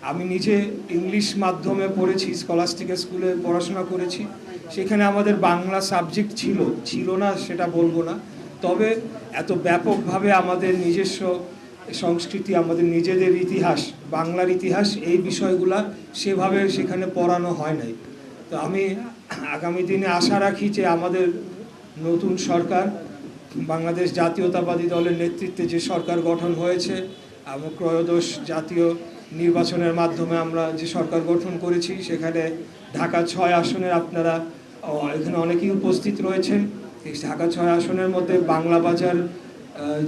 আমি নিজে ইংলিশ মাধ্যমে পড়েছি, স্কলাস্টিক স্কুলে পড়াশোনা করেছি। সেখানে আমাদের বাংলা সাবজেক্ট ছিল না সেটা বলবো না, তবে এত ব্যাপকভাবে আমাদের নিজস্ব সংস্কৃতি, আমাদের নিজেদের ইতিহাস, বাংলার ইতিহাস, এই বিষয়গুলা সেভাবে সেখানে পড়ানো হয় নাই। তো আমি আগামী দিনে আশা রাখি যে আমাদের নতুন সরকার, বাংলাদেশ জাতীয়তাবাদী দলের নেতৃত্বে যে সরকার গঠন হয়েছে, এবং ত্রয়োদশ জাতীয় নির্বাচনের মাধ্যমে আমরা যে সরকার গঠন করেছি, সেখানে ঢাকা ৬ আসনের আপনারা এখানে অনেকেই উপস্থিত রয়েছেন। এই ঢাকা ৬ আসনের মধ্যে বাংলা বাজার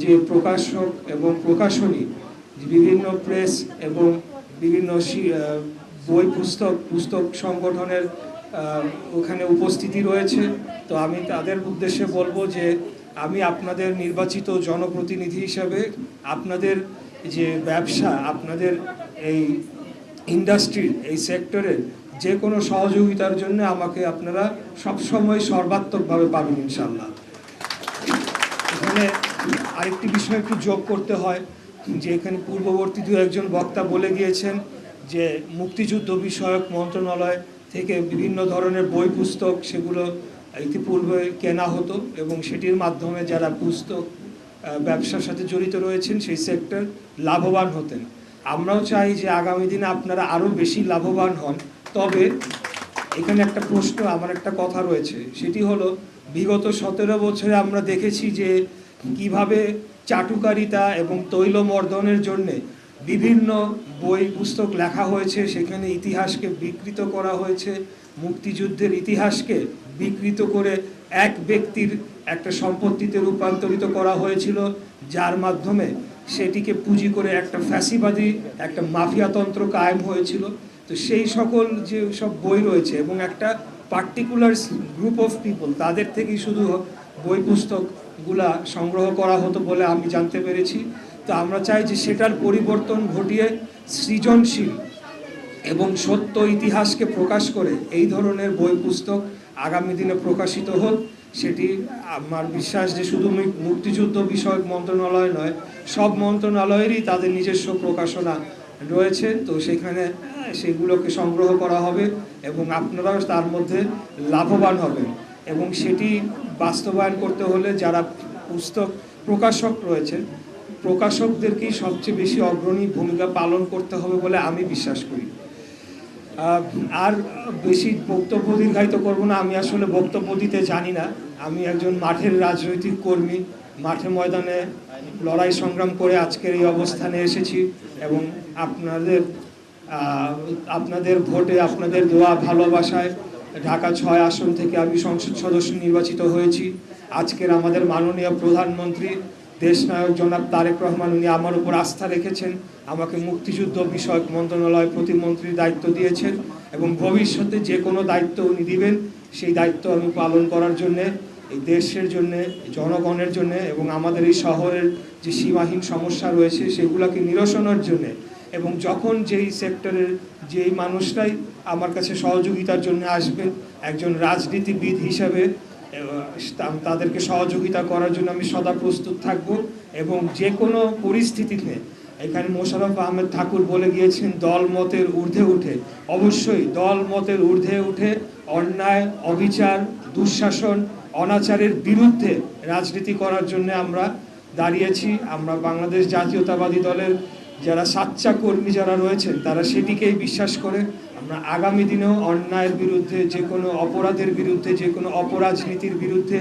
যে প্রকাশক এবং প্রকাশনী, বিভিন্ন প্রেস এবং বিভিন্ন বই পুস্তক সংগঠনের ওখানে উপস্থিতি রয়েছে। তো আমি তাদের উদ্দেশ্যে বলবো যে আমি আপনাদের নির্বাচিত জনপ্রতিনিধি হিসাবে আপনাদের যে ব্যবসা, আপনাদের এই ইন্ডাস্ট্রির এই সেক্টরের যে কোনো সহযোগিতার জন্য আমাকে আপনারা সবসময় সর্বাত্মকভাবে পাবেন ইনশাল্লাহ। এখানে আরেকটি বিষয় একটু যোগ করতে হয় যে এখানে পূর্ববর্তী দু একজন বক্তা বলে গিয়েছেন যে মুক্তিযুদ্ধ বিষয়ক মন্ত্রণালয় থেকে বিভিন্ন ধরনের বই পুস্তক সেগুলো ইতিপূর্বে কেনা হতো এবং সেটির মাধ্যমে যারা পুস্তক ব্যবসার সাথে জড়িত রয়েছেন সেই সেক্টর লাভবান হতেন। আমরাও চাই যে আগামী দিনে আপনারা আরও বেশি লাভবান হন। তবে এখানে একটা প্রশ্ন, আমার একটা কথা রয়েছে, সেটি হলো বিগত 17 বছরে আমরা দেখেছি যে কিভাবে চাটুকারিতা এবং তৈলমর্দনের জন্যে বিভিন্ন বই পুস্তক লেখা হয়েছে, সেখানে ইতিহাসকে বিকৃত করা হয়েছে, মুক্তিযুদ্ধের ইতিহাসকে বিকৃত করে এক ব্যক্তির একটা সম্পত্তিতে রূপান্তরিত করা হয়েছিল, যার মাধ্যমে সেটিকে পুঁজি করে একটা ফ্যাসিবাদী একটা মাফিয়াতন্ত্র কায়েম হয়েছিল। তো সেই সকল যে সব বই রয়েছে এবং একটা পার্টিকুলার গ্রুপ অফ পিপল, তাদের থেকেই শুধু বই পুস্তকগুলা সংগ্রহ করা হতো বলে আমি জানতে পেরেছি। তো আমরা চাই যে সেটার পরিবর্তন ঘটিয়ে সৃজনশীল এবং সত্য ইতিহাসকে প্রকাশ করে এই ধরনের বই পুস্তক আগামী দিনে প্রকাশিত হোক। সেটি আমার বিশ্বাস যে শুধু মুক্তিযুদ্ধ বিষয়ক মন্ত্রণালয় নয়, সব মন্ত্রণালয়েরই তাদের নিজস্ব প্রকাশনা রয়েছে। তো সেখানে সেগুলোকে সংগ্রহ করা হবে এবং আপনারাও তার মধ্যে লাভবান হবেন। এবং সেটি বাস্তবায়ন করতে হলে যারা পুস্তক প্রকাশক রয়েছেন, প্রকাশকদেরকেই সবচেয়ে বেশি অগ্রণী ভূমিকা পালন করতে হবে বলে আমি বিশ্বাস করি। আর বেশি বক্তব্য দীর্ঘায়িত করব না, আমি আসলে বক্তব্য দিতে জানি না। আমি একজন মাঠের রাজনৈতিক কর্মী, মাঠে ময়দানে লড়াই সংগ্রাম করে আজকের এই অবস্থানে এসেছি এবং আপনাদের ভোটে, আপনাদের দোয়া ভালোবাসায় ঢাকা ৬ আসন থেকে আমি সংসদ সদস্য নির্বাচিত হয়েছি। আজকের আমাদের মাননীয় প্রধানমন্ত্রী দেশনায়ক জনাব তারেক রহমান, উনি আমার উপর আস্থা রেখেছেন, আমাকে মুক্তিযুদ্ধ বিষয়ক মন্ত্রণালয় প্রতিমন্ত্রীর দায়িত্ব দিয়েছেন এবং ভবিষ্যতে যে কোনো দায়িত্ব উনি দিবেন সেই দায়িত্ব আমি পালন করার জন্যে, এই দেশের জন্যে, জনগণের জন্যে এবং আমাদের এই শহরের যে সীমাহীন সমস্যা রয়েছে সেগুলোকে নিরসনের জন্যে, এবং যখন যেই সেক্টরের যেই মানুষরাই আমার কাছে সহযোগিতার জন্য আসবেন, একজন রাজনীতিবিদ হিসাবে তাদেরকে সহযোগিতা করার জন্য আমি সদা প্রস্তুত থাকব। এবং যে কোনো পরিস্থিতিতে, এখানে মোশাররফ আহমেদ ঠাকুর বলে গিয়েছেন দল মতের ঊর্ধ্বে উঠে, অবশ্যই দল মতের ঊর্ধ্বে উঠে অন্যায়, অবিচার, দুঃশাসন, অনাচারের বিরুদ্ধে রাজনীতি করার জন্য আমরা দাঁড়িয়েছি। আমরা বাংলাদেশ জাতীয়তাবাদী দলের যারা সাচ্চা কর্মী যারা রয়েছেন তারা সেটিকেই বিশ্বাস করে আমরা আগামী দিনেও অন্যায়ের বিরুদ্ধে, যে কোনো অপরাধের বিরুদ্ধে, যে কোনো অপরাজনীতির বিরুদ্ধে,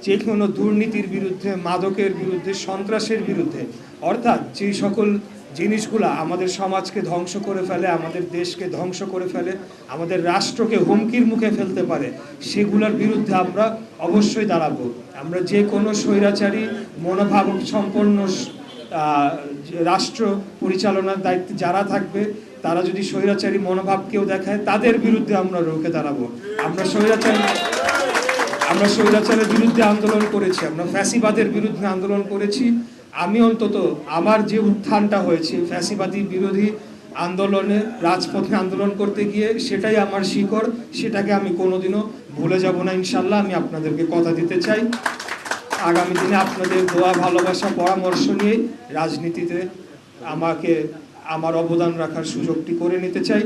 যে কোনো দুর্নীতির বিরুদ্ধে, মাদকের বিরুদ্ধে, সন্ত্রাসের বিরুদ্ধে, অর্থাৎ যে সকল জিনিসগুলো আমাদের সমাজকে ধ্বংস করে ফেলে, আমাদের দেশকে ধ্বংস করে ফেলে, আমাদের রাষ্ট্রকে হুমকির মুখে ফেলতে পারে, সেগুলোর বিরুদ্ধে আমরা অবশ্যই দাঁড়াবো। আমরা যে কোনো স্বৈরাচারী মনোভাব সম্পন্ন রাষ্ট্র পরিচালনার দায়িত্বে যারা থাকবে, তারা যদি স্বৈরাচারী মনোভাব কেউ দেখায়, তাদের বিরুদ্ধে আমরা রুখে দাঁড়াবো। আমরা স্বৈরাচারের বিরুদ্ধে আন্দোলন করেছি, আমরা ফ্যাসিবাদের বিরুদ্ধে আন্দোলন করেছি। আমি অন্তত আমার যে উত্থানটা হয়েছে ফ্যাসিবাদী বিরোধী আন্দোলনে, রাজপথে আন্দোলন করতে গিয়ে, সেটাই আমার শিকড়, সেটাকে আমি কোনোদিনও ভুলে যাব না ইনশাল্লাহ। আমি আপনাদেরকে কথা দিতে চাই, আগামী দিনে আপনাদের দোয়া, ভালোবাসা, পরামর্শ নিয়ে রাজনীতিতে আমাকে আমার অবদান রাখার সুযোগটি করে নিতে চাই।